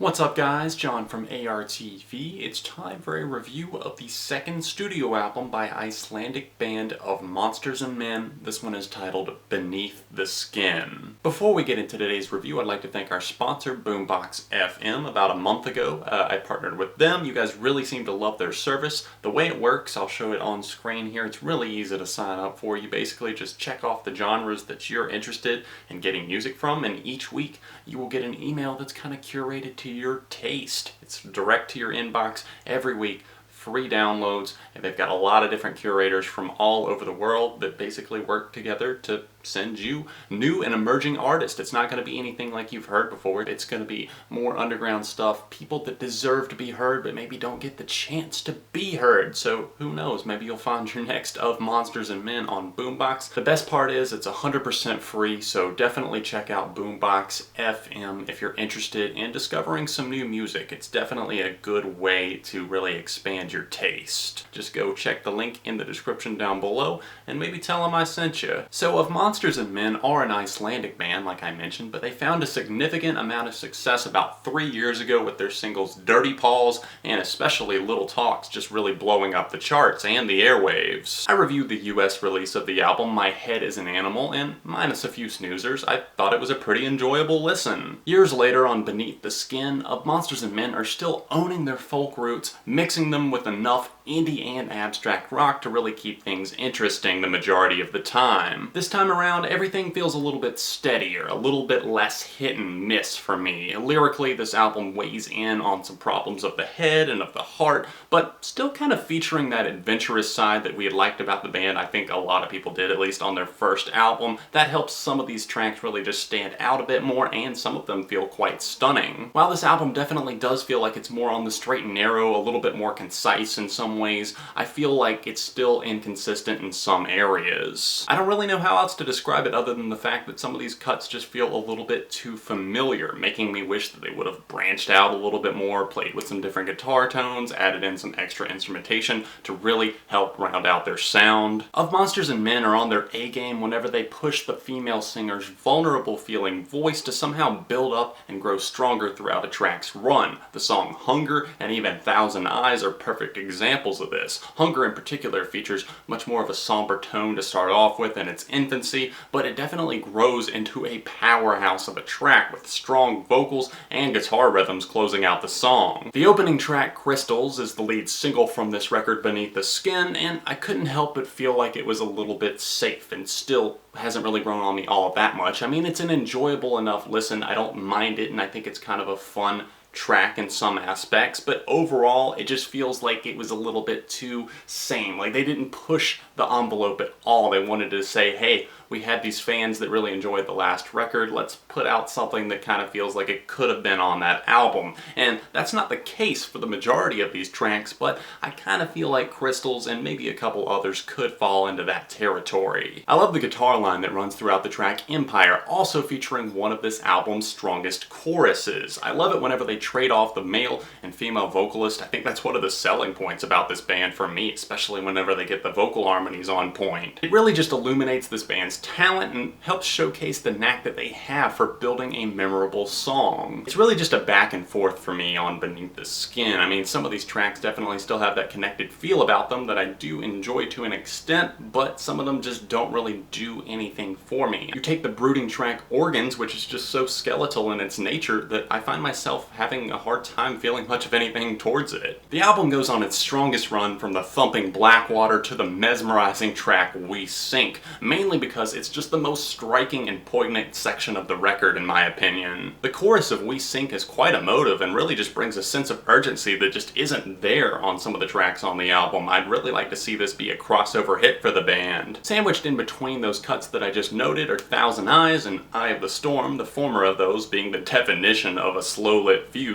What's up guys, John from ARTV. It's time for a review of the second studio album by Icelandic band of Monsters and Men. This one is titled Beneath the Skin. Before we get into today's review, I'd like to thank our sponsor, Boombox FM. About a month ago, I partnered with them. You guys really seem to love their service. The way it works, I'll show it on screen here. It's really easy to sign up for. You basically just check off the genres that you're interested in getting music from, and each week you will get an email that's kind of curated to your taste. It's direct to your inbox every week, free downloads, and they've got a lot of different curators from all over the world that basically work together to send you new and emerging artists. It's not going to be anything like you've heard before. It's going to be more underground stuff, people that deserve to be heard but maybe don't get the chance to be heard. So who knows, maybe you'll find your next of Monsters and Men on Boombox. The best part is it's 100% free, so definitely check out Boombox FM if you're interested in discovering some new music. It's definitely a good way to really expand your taste. Just go check the link in the description down below and maybe tell them I sent you. So of Monsters and Men are an Icelandic band, like I mentioned, but they found a significant amount of success about 3 years ago with their singles Dirty Paws and especially Little Talks just really blowing up the charts and the airwaves. I reviewed the US release of the album My Head is an Animal, and minus a few snoozers, I thought it was a pretty enjoyable listen. Years later on Beneath the Skin, of Monsters and Men are still owning their folk roots, mixing them with enough indie and abstract rock to really keep things interesting the majority of the time. This time around, everything feels a little bit steadier, a little bit less hit and miss for me. Lyrically, this album weighs in on some problems of the head and of the heart, but still kind of featuring that adventurous side that we had liked about the band. I think a lot of people did, at least on their first album. That helps some of these tracks really just stand out a bit more, and some of them feel quite stunning. While this album definitely does feel like it's more on the straight and narrow, a little bit more concise in some ways, I feel like it's still inconsistent in some areas. I don't really know how else to describe it other than the fact that some of these cuts just feel a little bit too familiar, making me wish that they would have branched out a little bit more, played with some different guitar tones, added in some extra instrumentation to really help round out their sound. Of Monsters and Men are on their A-game whenever they push the female singer's vulnerable feeling voice to somehow build up and grow stronger throughout a track's run. The song Hunger and even Thousand Eyes are perfect examples of this. Hunger in particular features much more of a somber tone to start off with in its infancy, but it definitely grows into a powerhouse of a track with strong vocals and guitar rhythms closing out the song. The opening track, Crystals, is the lead single from this record, Beneath the Skin, and I couldn't help but feel like it was a little bit safe and still hasn't really grown on me all that much. I mean, it's an enjoyable enough listen. I don't mind it, and I think it's kind of a fun track in some aspects, but overall it just feels like it was a little bit too same. Like they didn't push the envelope at all. They wanted to say, hey, we had these fans that really enjoyed the last record, let's put out something that kind of feels like it could have been on that album. And that's not the case for the majority of these tracks, but I kind of feel like Crystals and maybe a couple others could fall into that territory. I love the guitar line that runs throughout the track Empire, also featuring one of this album's strongest choruses. I love it whenever they trade off the male and female vocalist. I think that's one of the selling points about this band for me, especially whenever they get the vocal harmonies on point. It really just illuminates this band's talent and helps showcase the knack that they have for building a memorable song. It's really just a back and forth for me on Beneath the Skin. I mean, some of these tracks definitely still have that connected feel about them that I do enjoy to an extent, but some of them just don't really do anything for me. You take the brooding track Organs, which is just so skeletal in its nature that I find myself having a hard time feeling much of anything towards it. The album goes on its strongest run from the thumping Blackwater to the mesmerizing track We Sink, mainly because it's just the most striking and poignant section of the record in my opinion. The chorus of We Sink is quite emotive and really just brings a sense of urgency that just isn't there on some of the tracks on the album. I'd really like to see this be a crossover hit for the band. Sandwiched in between those cuts that I just noted are Thousand Eyes and Eye of the Storm, the former of those being the definition of a slow-lit fuse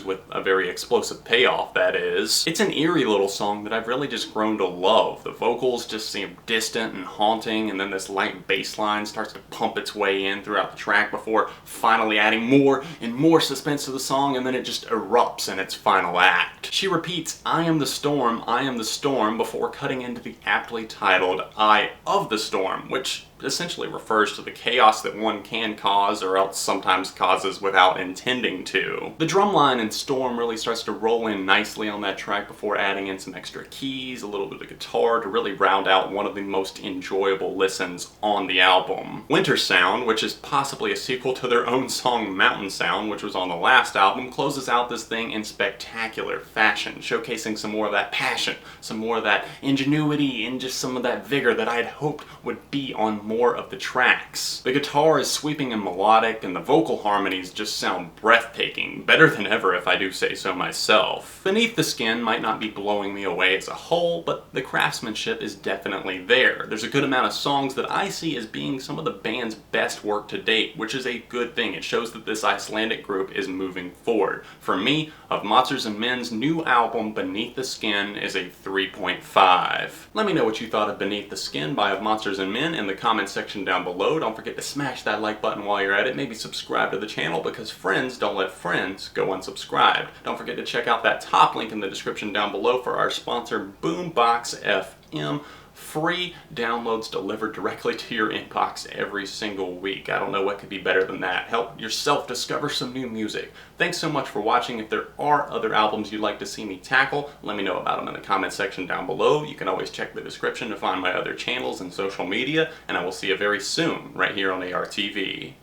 with a very explosive payoff, that is. It's an eerie little song that I've really just grown to love. The vocals just seem distant and haunting, and then this light bass line starts to pump its way in throughout the track before finally adding more and more suspense to the song, and then it just erupts in its final act. She repeats I am the storm, before cutting into the aptly titled Eye of the Storm, which essentially refers to the chaos that one can cause or else sometimes causes without intending to. The drumline in Storm really starts to roll in nicely on that track before adding in some extra keys, a little bit of guitar to really round out one of the most enjoyable listens on the album. Winter Sound, which is possibly a sequel to their own song Mountain Sound, which was on the last album, closes out this thing in spectacular fashion, showcasing some more of that passion, some more of that ingenuity, and just some of that vigor that I had hoped would be on more of the tracks. The guitar is sweeping and melodic, and the vocal harmonies just sound breathtaking, better than ever if I do say so myself. Beneath the Skin might not be blowing me away as a whole, but the craftsmanship is definitely there. There's a good amount of songs that I see as being some of the band's best work to date, which is a good thing. It shows that this Icelandic group is moving forward. For me, of Monsters and Men's new album Beneath the Skin is a 3.5. Let me know what you thought of Beneath the Skin by Of Monsters and Men in the comment section down below. Don't forget to smash that like button while you're at it. Maybe subscribe to the channel because friends don't let friends go unsubscribed. Don't forget to check out that top link in the description down below for our sponsor Boombox FM. Free downloads delivered directly to your inbox every single week. I don't know what could be better than that. Help yourself discover some new music. Thanks so much for watching. If there are other albums you'd like to see me tackle, let me know about them in the comment section down below. You can always check the description to find my other channels and social media, and I will see you very soon right here on ARTV.